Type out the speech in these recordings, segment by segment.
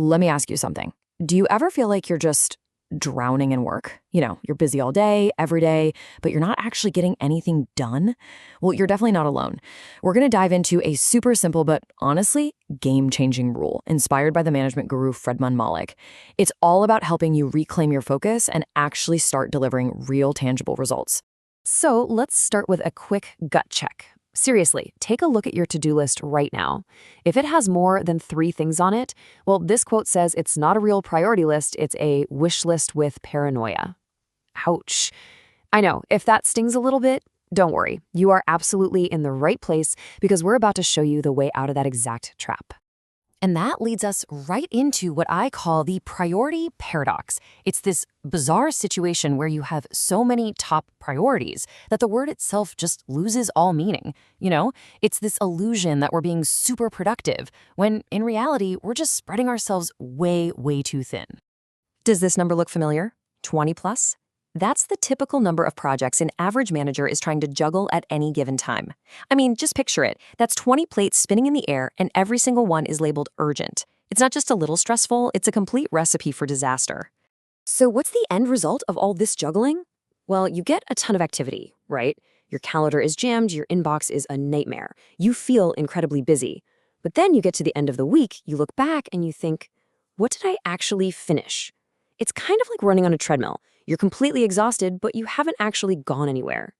let me ask you something. Do you ever feel like you're just drowning in work? You're busy all day, every day, but you're not actually getting anything done? Well, you're definitely not alone. We're going to dive into a super simple but honestly game-changing rule inspired by the management guru Fredman Malik. It's all about helping you reclaim your focus and actually start delivering real tangible results. So let's start with a quick gut check. Seriously, take a look at your to-do list right now. If it has more than 3 things on it, well, this quote says it's not a real priority list, it's a wish list with paranoia. Ouch. I know, if that stings a little bit, don't worry. You are absolutely in the right place because we're about to show you the way out of that exact trap. And that leads us right into what I call the priority paradox. It's this bizarre situation where you have so many top priorities that the word itself just loses all meaning. It's this illusion that we're being super productive, when in reality, we're just spreading ourselves way, way too thin. Does this number look familiar? 20 plus? That's the typical number of projects an average manager is trying to juggle at any given time. I mean, just picture it. That's 20 plates spinning in the air, and every single one is labeled urgent. It's not just a little stressful, it's a complete recipe for disaster. So what's the end result of all this juggling? Well, you get a ton of activity, right? Your calendar is jammed, your inbox is a nightmare. You feel incredibly busy. But then you get to the end of the week, you look back and you think, what did I actually finish? It's kind of like running on a treadmill. You're completely exhausted, but you haven't actually gone anywhere.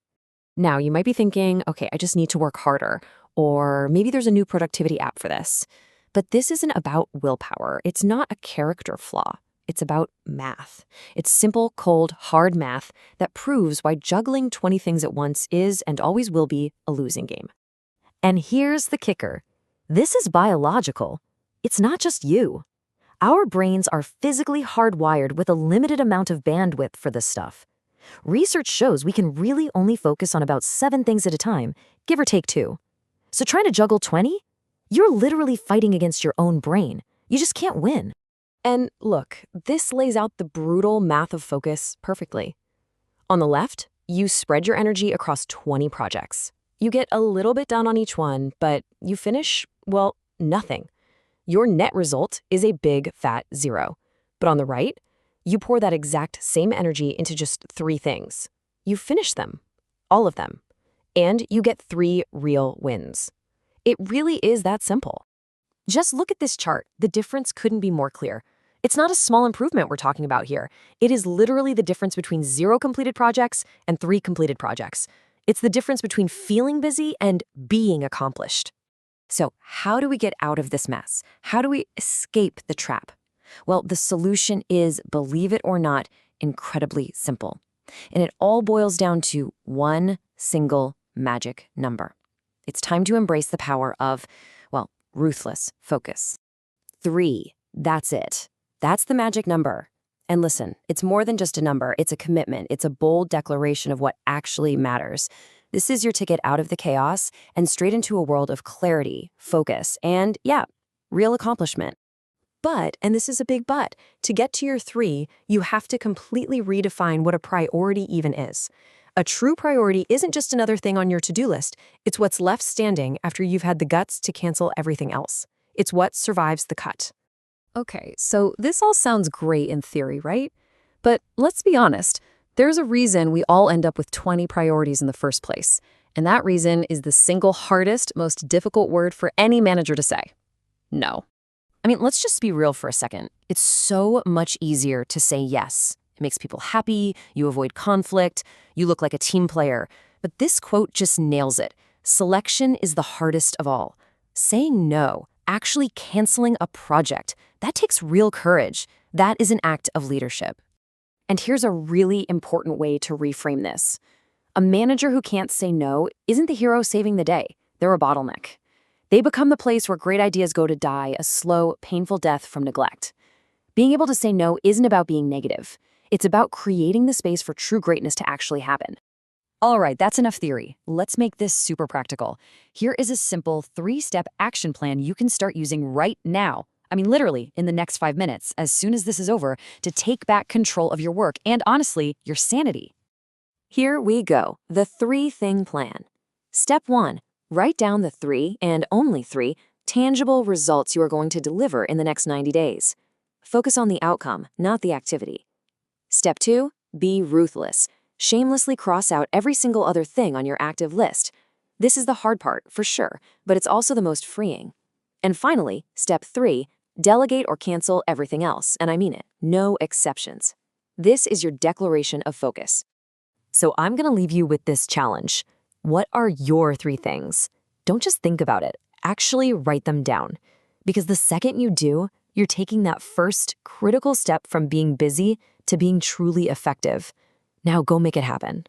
Now, you might be thinking, okay, I just need to work harder, or maybe there's a new productivity app for this. But this isn't about willpower. It's not a character flaw. It's about math. It's simple, cold, hard math that proves why juggling 20 things at once is and always will be a losing game. And here's the kicker. This is biological. It's not just you. Our brains are physically hardwired with a limited amount of bandwidth for this stuff. Research shows we can really only focus on about 7 things at a time, give or take 2. So trying to juggle 20? You're literally fighting against your own brain. You just can't win. And look, this lays out the brutal math of focus perfectly. On the left, you spread your energy across 20 projects. You get a little bit done on each one, but you finish, well, nothing. Your net result is a big, fat 0. But on the right, you pour that exact same energy into just 3 things. You finish them, all of them, and you get 3 real wins. It really is that simple. Just look at this chart. The difference couldn't be more clear. It's not a small improvement we're talking about here. It is literally the difference between 0 completed projects and 3 completed projects. It's the difference between feeling busy and being accomplished. So how do we get out of this mess? How do we escape the trap? Well, the solution is, believe it or not, incredibly simple. And it all boils down to one single magic number. It's time to embrace the power of, well, ruthless focus. 3, that's it. That's the magic number. And listen, it's more than just a number. It's a commitment. It's a bold declaration of what actually matters. This is your ticket out of the chaos and straight into a world of clarity, focus, and real accomplishment. But, and this is a big but, to get to your 3, you have to completely redefine what a priority even is. A true priority isn't just another thing on your to-do list. It's what's left standing after you've had the guts to cancel everything else. It's what survives the cut. Okay, so this all sounds great in theory, right? But let's be honest. There's a reason we all end up with 20 priorities in the first place. And that reason is the single hardest, most difficult word for any manager to say. No. I mean, let's just be real for a second. It's so much easier to say yes. It makes people happy, you avoid conflict, you look like a team player. But this quote just nails it. Selection is the hardest of all. Saying no, actually canceling a project, that takes real courage. That is an act of leadership. And here's a really important way to reframe this. A manager who can't say no isn't the hero saving the day. They're a bottleneck. They become the place where great ideas go to die a slow, painful death from neglect. Being able to say no isn't about being negative. It's about creating the space for true greatness to actually happen. All right, that's enough theory. Let's make this super practical. Here is a simple 3-step action plan you can start using right now. I mean, literally, in the next 5 minutes, as soon as this is over, to take back control of your work and, honestly, your sanity. Here we go, the 3-thing plan. Step 1, write down the 3, and only 3, tangible results you are going to deliver in the next 90 days. Focus on the outcome, not the activity. Step 2, be ruthless. Shamelessly cross out every single other thing on your active list. This is the hard part, for sure, but it's also the most freeing. And finally, step 3, delegate or cancel everything else, and I mean it, no exceptions. This is your declaration of focus. So I'm going to leave you with this challenge. What are your 3 things? Don't just think about it. Actually write them down. Because the second you do, you're taking that first critical step from being busy to being truly effective. Now go make it happen.